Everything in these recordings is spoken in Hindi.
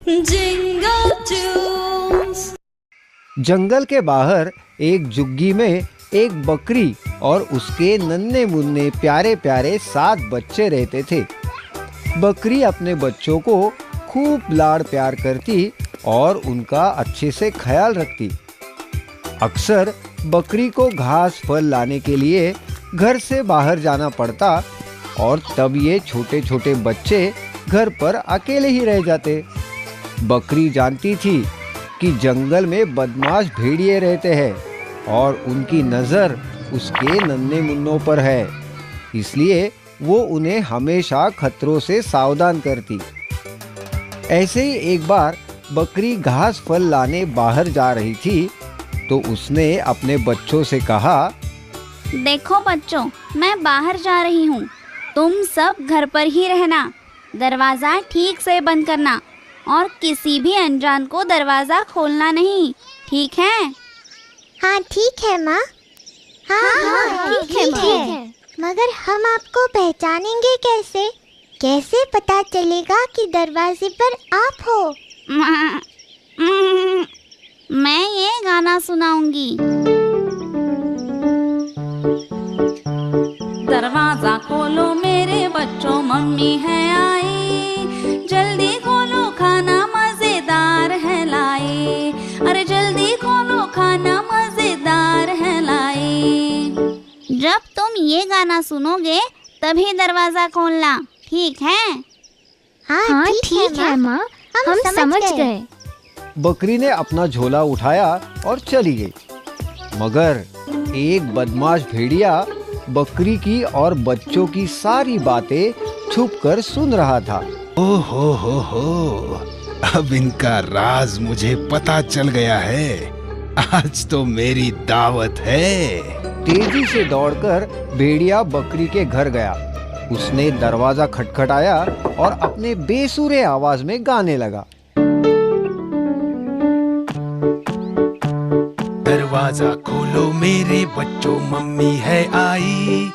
Jingle tunes। जंगल के बाहर एक झुग्गी में एक बकरी और उसके नन्हे मुन्ने प्यारे प्यारे 7 बच्चे रहते थे। बकरी अपने बच्चों को खूब लाड़ प्यार करती और उनका अच्छे से ख्याल रखती। अक्सर बकरी को घास फल लाने के लिए घर से बाहर जाना पड़ता और तब ये छोटे छोटे बच्चे घर पर अकेले ही रह जाते। बकरी जानती थी कि जंगल में बदमाश भेड़िए रहते हैं और उनकी नज़र उसके नन्हे मुन्नों पर है, इसलिए वो उन्हें हमेशा खतरों से सावधान करती। ऐसे ही एक बार बकरी घास फल लाने बाहर जा रही थी तो उसने अपने बच्चों से कहा, देखो बच्चों, मैं बाहर जा रही हूँ, तुम सब घर पर ही रहना, दरवाज़ा ठीक से बंद करना और किसी भी अनजान को दरवाज़ा खोलना नहीं, ठीक है? हाँ ठीक है माँ। हाँ ठीक है। मगर हम आपको पहचानेंगे कैसे? कैसे पता चलेगा कि दरवाजे पर आप हो? मैं ये गाना सुनाऊंगी। दरवाजा खोलो मेरे बच्चों, मम्मी है आई, जल्दी खोलो खाना मजेदार है लाई, अरे जल्दी खोलो खाना मजेदार है लाई। जब तुम ये गाना सुनोगे तभी दरवाज़ा खोलना, ठीक है? हाँ ठीक है माँ, हम समझ गए। बकरी ने अपना झोला उठाया और चली गई। मगर एक बदमाश भेड़िया बकरी की और बच्चों की सारी बातें छुपकर सुन रहा था। हो, अब इनका राज मुझे पता चल गया है। आज तो मेरी दावत है। तेजी से दौड़कर भेड़िया बकरी के घर गया। उसने दरवाजा खटखटाया और अपने बेसुरे आवाज में गाने लगा। दरवाजा खोलो मेरे बच्चों, मम्मी है आई,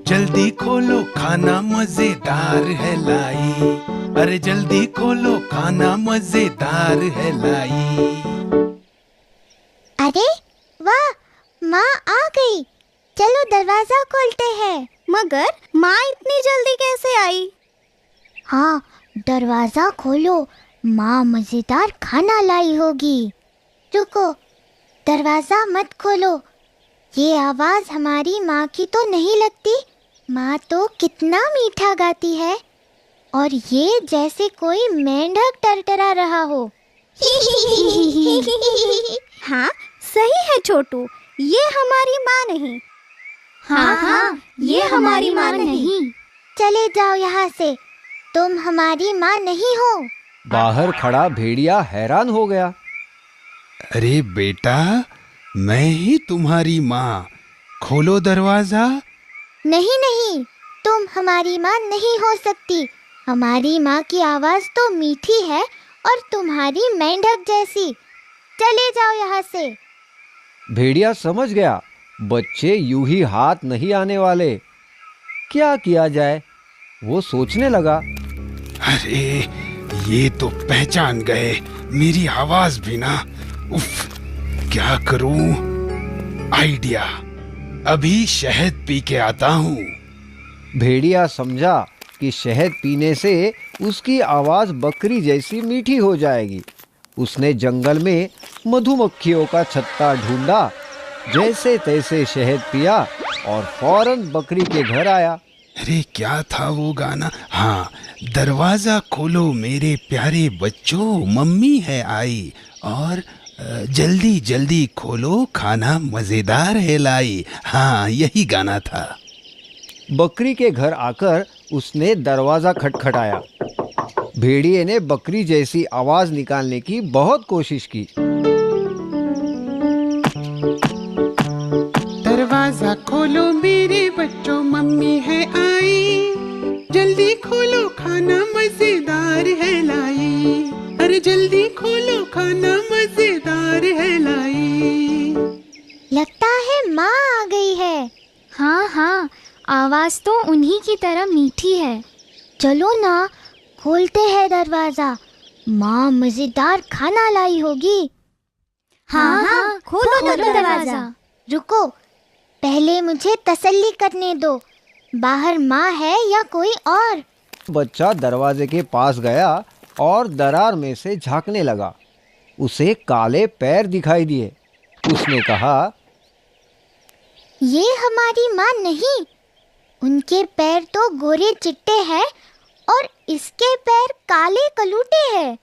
जल्दी खोलो खाना मजेदार है लाई, अरे जल्दी खोलो खाना मजेदार है लाई। अरे वाह, माँ आ गई, चलो दरवाजा खोलते हैं। मगर माँ इतनी जल्दी कैसे आई? हाँ, दरवाजा खोलो, माँ मजेदार खाना लाई होगी। रुको, दरवाजा मत खोलो, ये आवाज हमारी माँ की तो नहीं लगती। माँ तो कितना मीठा गाती है और ये जैसे कोई मेंढक टरटरा रहा हो। हाँ सही है छोटू, ये हमारी माँ नहीं। हाँ, ये हमारी माँ नहीं। चले जाओ यहाँ से, तुम हमारी माँ नहीं हो। बाहर खड़ा भेड़िया हैरान हो गया। अरे बेटा, मैं ही तुम्हारी माँ, खोलो दरवाजा। नहीं, तुम हमारी माँ नहीं हो सकती। हमारी माँ की आवाज तो मीठी है और तुम्हारी मेंढक जैसी। चले जाओ यहाँ से। भेड़िया समझ गया, बच्चे यूं ही हाथ नहीं आने वाले। क्या किया जाए, वो सोचने लगा। अरे ये तो पहचान गए मेरी आवाज भी ना। उफ, क्या करूं? आइडिया, अभी शहद पी के आता हूँ। भेड़िया समझा कि शहद पीने से उसकी आवाज बकरी जैसी मीठी हो जाएगी। उसने जंगल में मधुमक्खियों का छत्ता ढूंढा, जैसे तैसे शहद पिया और फौरन बकरी के घर आया। अरे क्या था वो गाना? हाँ, दरवाजा खोलो मेरे प्यारे बच्चों, मम्मी है आई, और जल्दी जल्दी खोलो खाना मजेदार है लाई। हाँ, यही गाना था। बकरी के घर आकर उसने दरवाजा खटखटाया। भेड़िए ने बकरी जैसी आवाज निकालने की बहुत कोशिश की। दरवाजा खोलो मेरे बच्चों, मम्मी है आई, जल्दी खोलो खाना मजेदार है लाई, अरे जल्दी खोलो खाना मजेदार है लाई। लगता है माँ आ गई है। हाँ, आवाज तो उन्हीं की तरह मीठी है। चलो ना, खोलते हैं दरवाजा। माँ मजेदार खाना लाई होगी। हाँ हाँ, खोलो दरवाजा। रुको, पहले मुझे तसल्ली करने दो, बाहर माँ है या कोई और। बच्चा दरवाजे के पास गया और दरार में से झांकने लगा। उसे काले पैर दिखाई दिए। उसने कहा, ये हमारी माँ नहीं, उनके पैर तो गोरे चिट्टे हैं और इसके पैर काले कलूटे हैं।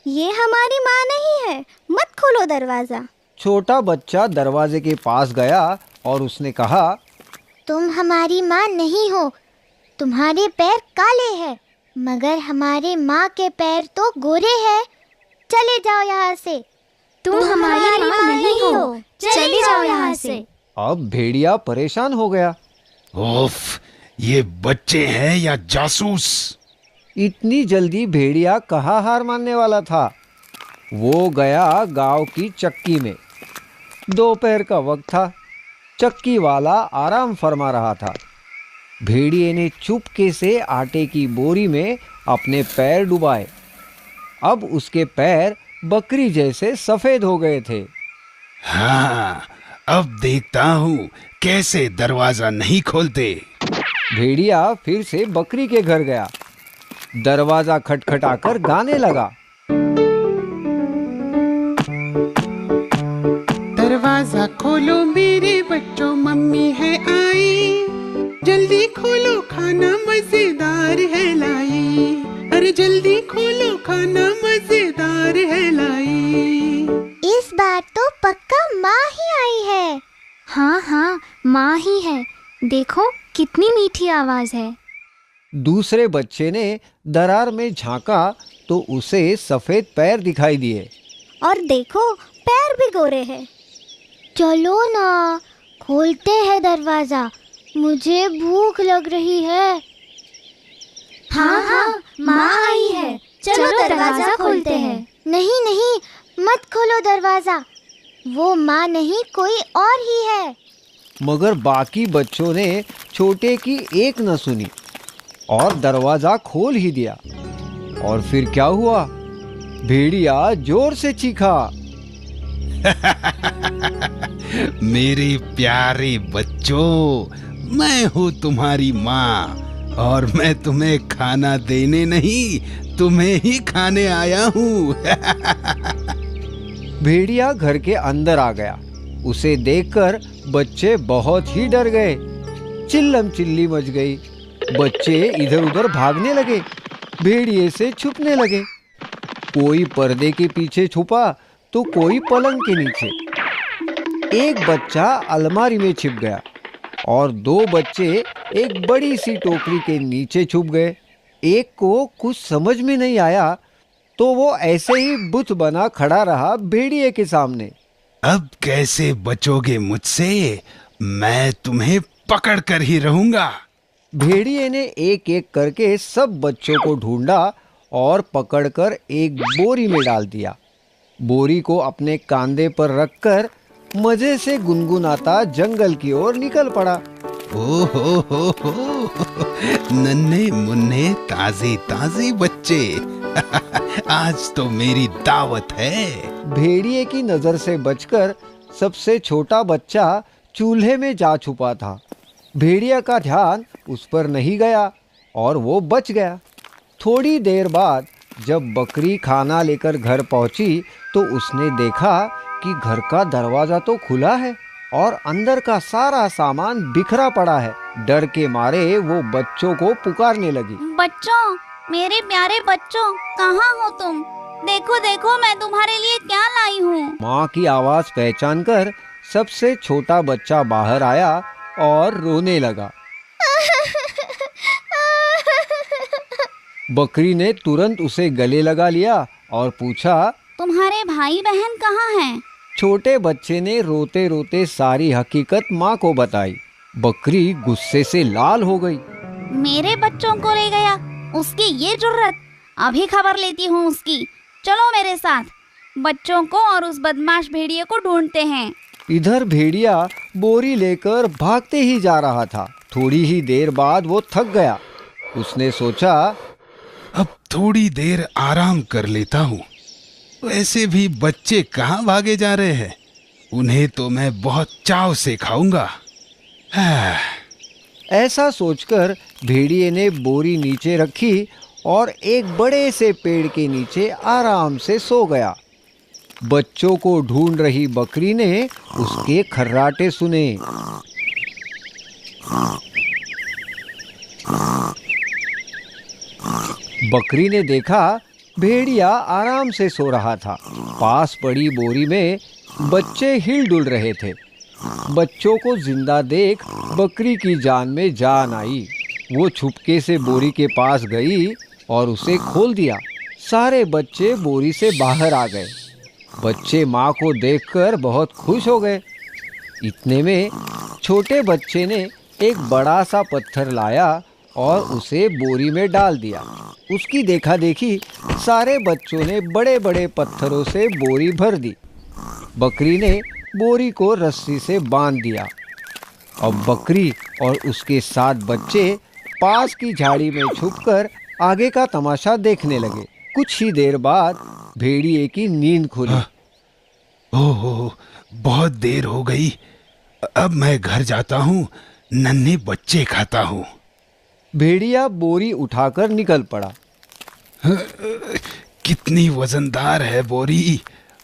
ये हमारी माँ नहीं है, मत खोलो दरवाजा। छोटा बच्चा दरवाजे के पास गया और उसने कहा, तुम हमारी माँ नहीं हो, तुम्हारे पैर काले हैं, मगर हमारे माँ के पैर तो गोरे हैं। चले जाओ यहाँ से। तुम हमारी माँ नहीं हो, चले जाओ यहाँ से। अब भेड़िया परेशान हो गया। उफ, ये बच्चे हैं या जासूस? इतनी जल्दी भेड़िया कहाँ हार मानने वाला था। वो गया गांव की चक्की में। दोपहर का वक्त था। चक्की वाला आराम फरमा रहा था। भेड़िए ने चुपके से आटे की बोरी में अपने पैर डुबाए। अब उसके पैर बकरी जैसे सफेद हो गए थे। हाँ, अब देखता हूँ कैसे दरवाजा नहीं खोलते। भेड़िया फिर से बकरी के घर गया। दरवाजा खटखटाकर गाने लगा। दरवाजा खोलो मेरे बच्चों, मम्मी है आई। जल्दी खोलो, खाना मजेदार है लाई। अरे जल्दी खोलो, खाना मजेदार है लाई। इस बार तो पक्का माँ ही आई है। हाँ हाँ, माँ ही है। देखो कितनी मीठी आवाज है। दूसरे बच्चे ने दरार में झांका तो उसे सफेद पैर दिखाई दिए। और देखो, पैर भी गोरे हैं। चलो ना, खोलते हैं दरवाजा, मुझे भूख लग रही है। हाँ हाँ, माँ आई है। चलो दरवाजा खोलते हैं। नहीं नहीं, मत खोलो दरवाजा, वो माँ नहीं कोई और ही है। मगर बाकी बच्चों ने छोटे की एक न सुनी और दरवाजा खोल ही दिया। और फिर क्या हुआ? भेड़िया जोर से चीखा। मेरे प्यारे बच्चों, मैं हूँ तुम्हारी माँ और मैं तुम्हें खाना देने नहीं, तुम्हें ही खाने आया हूँ। भेड़िया घर के अंदर आ गया। उसे देखकर बच्चे बहुत ही डर गए। चिल्लम चिल्ली मच गई। बच्चे इधर उधर भागने लगे, भेड़िए से छुपने लगे। कोई पर्दे के पीछे छुपा तो कोई पलंग के नीचे। एक बच्चा अलमारी में छिप गया और दो बच्चे एक बड़ी सी टोकरी के नीचे छुप गए। एक को कुछ समझ में नहीं आया तो वो ऐसे ही बुत बना खड़ा रहा भेड़िए के सामने। अब कैसे बचोगे मुझसे? मैं तुम्हें पकड़ कर ही रहूंगा। भेड़िए ने एक एक करके सब बच्चों को ढूंढा और पकड़कर एक बोरी में डाल दिया। बोरी को अपने कांधे पर रखकर मजे से गुनगुनाता जंगल की ओर निकल पड़ा। ओ हो, नन्हे मुन्ने ताजे ताजे बच्चे। आज तो मेरी दावत है। भेड़िए की नजर से बचकर सबसे छोटा बच्चा चूल्हे में जा छुपा था। भेड़िया का ध्यान उस पर नहीं गया और वो बच गया। थोड़ी देर बाद जब बकरी खाना लेकर घर पहुंची तो उसने देखा कि घर का दरवाजा तो खुला है और अंदर का सारा सामान बिखरा पड़ा है। डर के मारे वो बच्चों को पुकारने लगी। बच्चों, मेरे प्यारे बच्चों, कहाँ हो तुम? देखो देखो, मैं तुम्हारे लिए क्या लाई हूँ। माँ की आवाज पहचान कर सबसे छोटा बच्चा बाहर आया और रोने लगा। बकरी ने तुरंत उसे गले लगा लिया और पूछा, तुम्हारे भाई बहन कहाँ हैं? छोटे बच्चे ने रोते रोते सारी हकीकत माँ को बताई। बकरी गुस्से से लाल हो गई। मेरे बच्चों को ले गया, उसकी ये जुर्रत! अभी खबर लेती हूँ उसकी। चलो मेरे साथ, बच्चों को और उस बदमाश भेड़िए को ढूंढते हैं। इधर भेड़िया बोरी लेकर भागते ही जा रहा था। थोड़ी ही देर बाद वो थक गया। उसने सोचा, अब थोड़ी देर आराम कर लेता हूँ। वैसे भी बच्चे कहाँ भागे जा रहे हैं, उन्हें तो मैं बहुत चाव से खाऊंगा। हाँ। ऐसा सोचकर भेड़िए ने बोरी नीचे रखी और एक बड़े से पेड़ के नीचे आराम से सो गया। बच्चों को ढूंढ रही बकरी ने उसके खर्राटे सुने। बकरी ने देखा भेड़िया आराम से सो रहा था। पास पड़ी बोरी में बच्चे हिल-डुल रहे थे। बच्चों को जिंदा देख बकरी की जान में जान आई। वो छुपके से बोरी के पास गई और उसे खोल दिया। सारे बच्चे बोरी से बाहर आ गए। बच्चे माँ को देखकर बहुत खुश हो गए। इतने में छोटे बच्चे ने एक बड़ा सा पत्थर लाया और उसे बोरी में डाल दिया। उसकी देखा देखी सारे बच्चों ने बड़े बड़े पत्थरों से बोरी भर दी। बकरी ने बोरी को रस्सी से बांध दिया। अब बकरी और उसके 7 बच्चे पास की झाड़ी में छुपकर आगे का तमाशा देखने लगे। कुछ ही देर बाद भेड़िए की नींद खुली। ओहो, बहुत देर हो गई। अब मैं घर जाता हूँ, नन्हे बच्चे खाता हूँ। भेड़िया बोरी उठाकर निकल पड़ा। कितनी वजनदार है बोरी।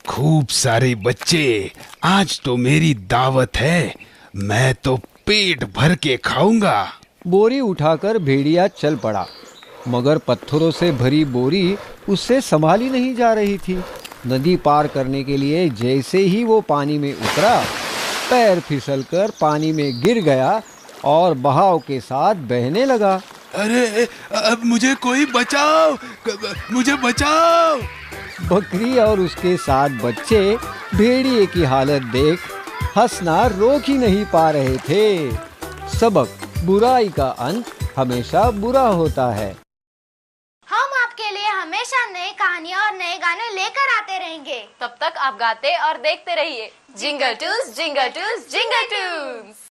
खूब सारे बच्चे, आज तो मेरी दावत है। मैं तो पेट भर के खाऊंगा। बोरी उठाकर भेड़िया चल पड़ा, मगर पत्थरों से भरी बोरी उससे संभाली नहीं जा रही थी। नदी पार करने के लिए जैसे ही वो पानी में उतरा, पैर फिसलकर पानी में गिर गया और बहाव के साथ बहने लगा। अरे, अब मुझे कोई बचाओ, मुझे बचाओ। बकरी और उसके 7 बच्चे भेड़िए की हालत देख हंसना रोक ही नहीं पा रहे थे। सबक, बुराई का अंत हमेशा बुरा होता है। हम आपके लिए हमेशा नई कहानियाँ और नए गाने लेकर आते रहेंगे। तब तक आप गाते और देखते रहिए jingle Toons, jingle Toons, jingle Toons.